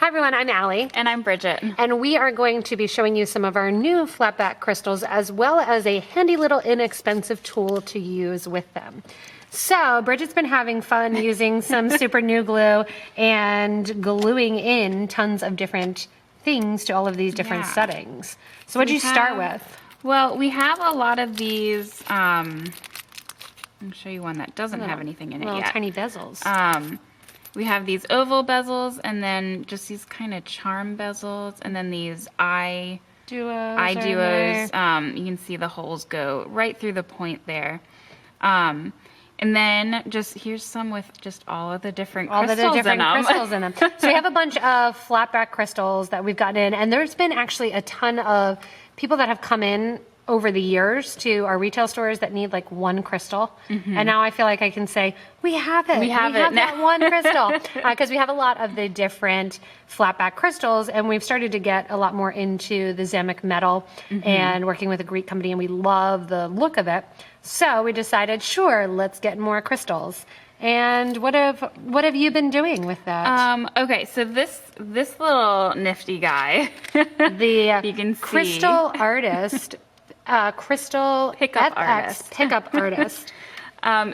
Hi everyone, I'm Allie. And I'm Bridget. And we are going to be showing you some of our new flatback crystals as well as a handy little inexpensive tool to use with them. So Bridget's been having fun using some super new glue and gluing in tons of different things to all of these different settings. So what did you start with? Well, we have a lot of these, I'll show you one that doesn't have anything in it yet. Little tiny bezels. We have these oval bezels, and then just these kind of charm bezels, and then these eye duos. You can see the holes go right through the point there. And then just here's some with just all of the different crystals in them. So we have a bunch of flatback crystals that we've gotten in, and there's been actually a ton of people that have come in over the years to our retail stores that need like one crystal. And now I feel like I can say, we have it. We have that one crystal. Because we have a lot of the different flatback crystals, and we've started to get a lot more into the Zamic metal and working with a Greek company, and we love the look of it. So we decided, sure, let's get more crystals. And what have you been doing with that? Okay, so this little nifty guy, the you can see. crystal artist, crystal pickup artist.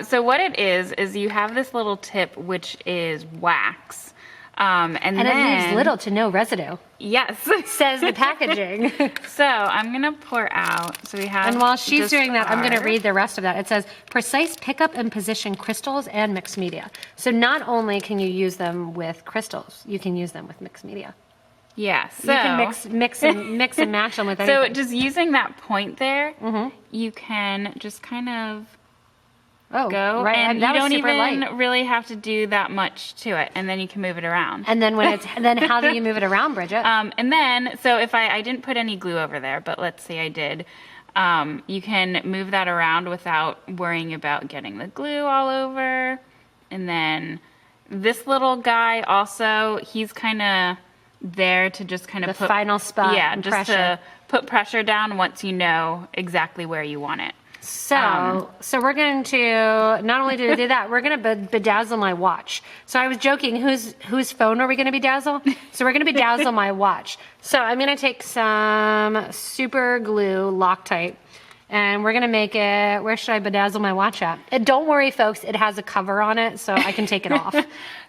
So what it is you have this little tip which is wax, and then it leaves little to no residue. Yes, says the packaging. So I'm gonna pour out. So we have. And while she's doing that, I'm gonna read the rest of that. It says precise pickup and position crystals and mixed media. So not only can you use them with crystals, you can use them with mixed media. Yeah, so you can mix and match them with anything. So just using that point there, you can just kind of go, right, and you don't even really have to do that much to it, and then you can move it around. And then then how do you move it around, Bridget? And then, so if I didn't put any glue over there, but let's say I did, you can move that around without worrying about getting the glue all over. And then this little guy also, he's kind of there to just kind of put final spot. Yeah, just to put pressure down once you know exactly where you want it. So we're going to not only do that, we're going to bedazzle my watch. So I was joking, whose phone are we going to bedazzle? So we're going to bedazzle my watch. So I'm going to take some super glue Loctite, and we're going to make it, where should I bedazzle my watch at? And don't worry, folks, it has a cover on it, so I can take it off.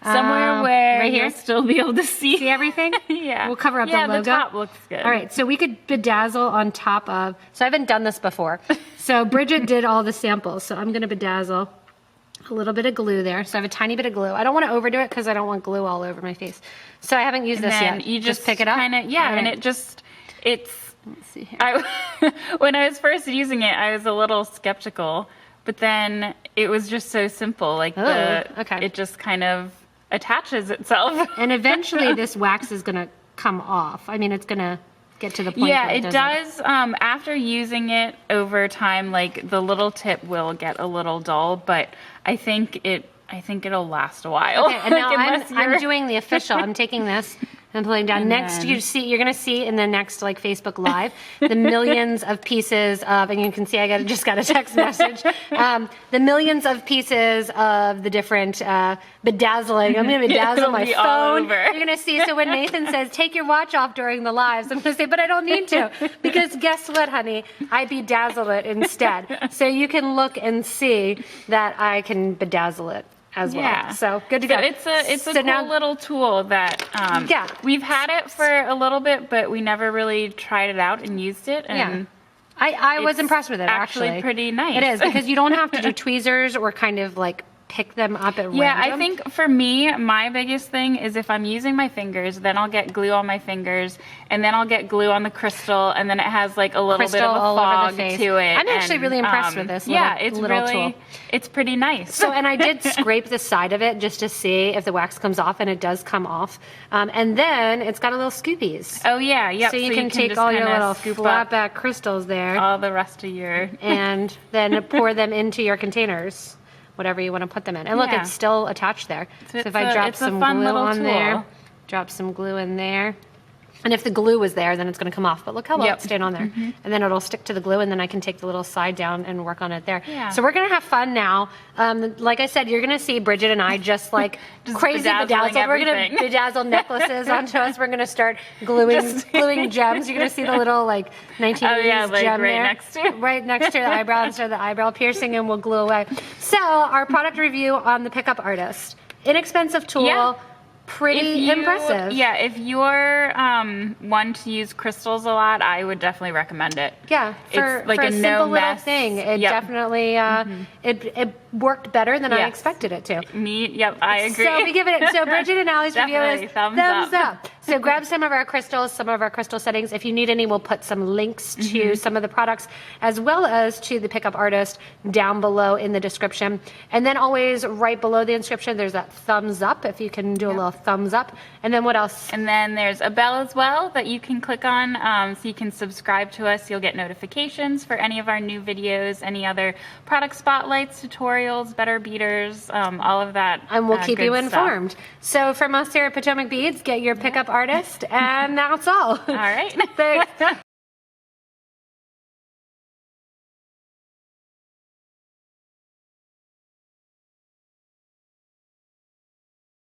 Somewhere where right here? You'll still be able to see everything? Yeah. We'll cover up the logo. Yeah, the top looks good. All right, so we could bedazzle on top of, so I haven't done this before. So Bridget did all the samples, so I'm going to bedazzle a little bit of glue there. So I have a tiny bit of glue. I don't want to overdo it because I don't want glue all over my face. So I haven't used this yet. You just pick it up? And it's, let's see here. When I was first using it, I was a little skeptical, but then it was just so simple. Like it just kind of attaches itself. And eventually this wax is going to come off. I mean, it's going to get to the point. Yeah, it does. After using it over time, like the little tip will get a little dull, but I think it'll last a while. Okay, and now I'm doing the official. I'm taking this and pulling down. You're gonna see in the next like Facebook Live the millions of pieces of, and you can see I just got a text message. The millions of pieces of the different bedazzling. I'm gonna bedazzle my phone. You're gonna see. So when Nathan says take your watch off during the lives, I'm gonna say, but I don't need to, because guess what, honey? I bedazzle it instead. So you can look and see that I can bedazzle it as well. Yeah. So good to go. It's a cool little tool that we've had it for a little bit, but we never really tried it out and used it. And I was impressed with it. Actually, pretty nice. It is, because you don't have to do tweezers or kind of like pick them up at random. Yeah, I think for me, my biggest thing is if I'm using my fingers, then I'll get glue on my fingers, and then I'll get glue on the crystal, and then it has like a little bit of a fog to it. I'm actually really impressed with this little tool. It's pretty nice. So, and I did scrape the side of it just to see if the wax comes off, and it does come off. And then it's got a little scoopies. Oh yeah, yep. So you can take all your little flatback crystals there. All the rest of your... and then pour them into your containers. Whatever you want to put them in. And look, it's still attached there. So if I drop some glue on there, drop some glue in there, And if the glue was there, then it's going to come off. But look how well Yep. it stayed on there. And then it'll stick to the glue, and then I can take the little side down and work on it there. Yeah. So we're going to have fun now. Like I said, you're going to see Bridget and I just like crazy bedazzling bedazzle. We're going to everything. bedazzle necklaces onto us. We're going to start gluing gems. You're going to see the little like 1980s like gem right there. next to. Right next to the eyebrow instead of the eyebrow piercing, and we'll glue away. So our product review on the Pickup Artist. Inexpensive tool. Yeah. Pretty impressive. Yeah, if you're one to use crystals a lot, I would definitely recommend it. Yeah, It's like for a simple no little mess. thing, it Yep. definitely it worked better than I Yes. expected it to. I agree. So we give it. So Bridget and Allie's review Definitely, is thumbs up. So grab some of our crystals, some of our crystal settings. If you need any, we'll put some links to some of the products as well as to the Pickup Artist down below in the description. And then always right below the description, there's that thumbs up. If you can do a little thumbs up. And then what else? And then there's a bell as well that you can click on, so you can subscribe to us. You'll get notifications for any of our new videos, any other product spotlights, tutorials, better beaters, all of that. And we'll keep you good stuff. informed. So from us here at Potomac Beads, get your Pickup Artist, and that's all. All right. Thanks.